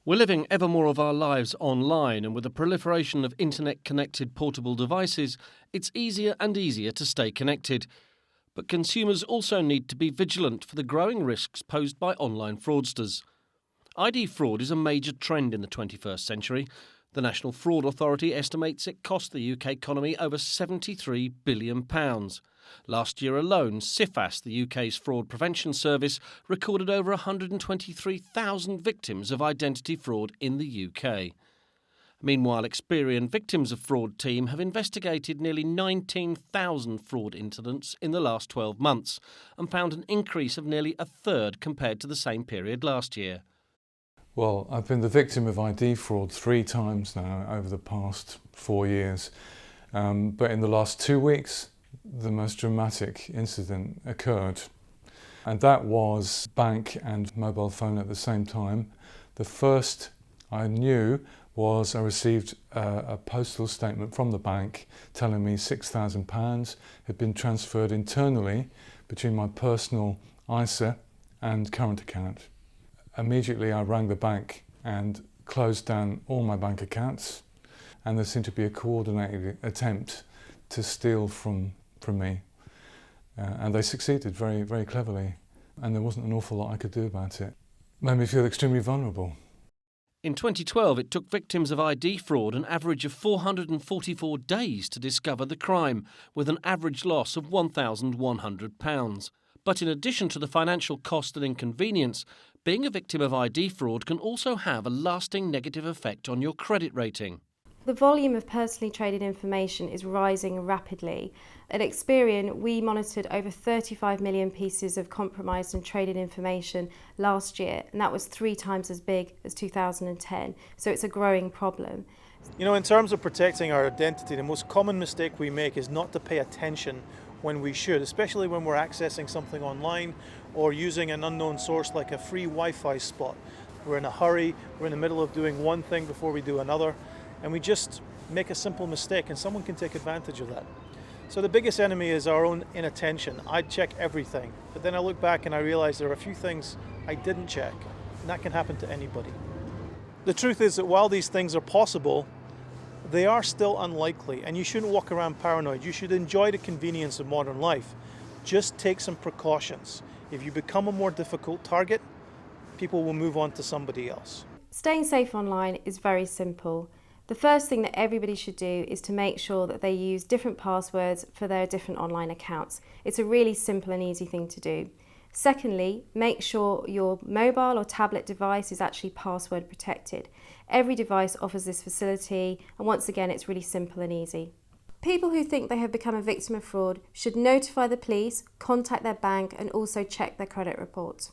We're living ever more of our lives online, and with the proliferation of internet-connected portable devices, it's easier and easier to stay connected. But consumers also need to be vigilant for the growing risks posed by online fraudsters. ID fraud is a major trend in the 21st century. The National Fraud Authority estimates it cost the UK economy over £73 billion. Last year alone, CIFAS, the UK's fraud prevention service, recorded over 123,000 victims of identity fraud in the UK. Meanwhile, Experian Victims of Fraud team have investigated nearly 19,000 fraud incidents in the last 12 months and found an increase of nearly a third compared to the same period last year. Well, I've been the victim of ID fraud 3 times now over the past 4 years. But in the last 2 weeks, the most dramatic incident occurred. And that was bank and mobile phone at the same time. The first I knew was I received a postal statement from the bank telling me £6,000 had been transferred internally between my personal ISA and current account. Immediately I rang the bank and closed down all my bank accounts, and there seemed to be a coordinated attempt to steal from me. And they succeeded very, very cleverly, and there wasn't an awful lot I could do about it. It made me feel extremely vulnerable. In 2012, it took victims of ID fraud an average of 444 days to discover the crime, with an average loss of £1,100. But in addition to the financial cost and inconvenience, being a victim of ID fraud can also have a lasting negative effect on your credit rating. The volume of personally traded information is rising rapidly. At Experian, we monitored over 35 million pieces of compromised and traded information last year, and that was 3 times as big as 2010, so it's a growing problem. You know, in terms of protecting our identity, the most common mistake we make is not to pay attention when we should, especially when we're accessing something online or using an unknown source like a free Wi-Fi spot. We're in a hurry, we're in the middle of doing one thing before we do another, and we just make a simple mistake and someone can take advantage of that. So the biggest enemy is our own inattention. I check everything, but then I look back and I realize there are a few things I didn't check, and that can happen to anybody. The truth is that while these things are possible, they are still unlikely, and you shouldn't walk around paranoid. You should enjoy the convenience of modern life. Just take some precautions. If you become a more difficult target, people will move on to somebody else. Staying safe online is very simple. The first thing that everybody should do is to make sure that they use different passwords for their different online accounts. It's a really simple and easy thing to do. Secondly, make sure your mobile or tablet device is actually password protected. Every device offers this facility, and once again, it's really simple and easy. People who think they have become a victim of fraud should notify the police, contact their bank, and also check their credit reports.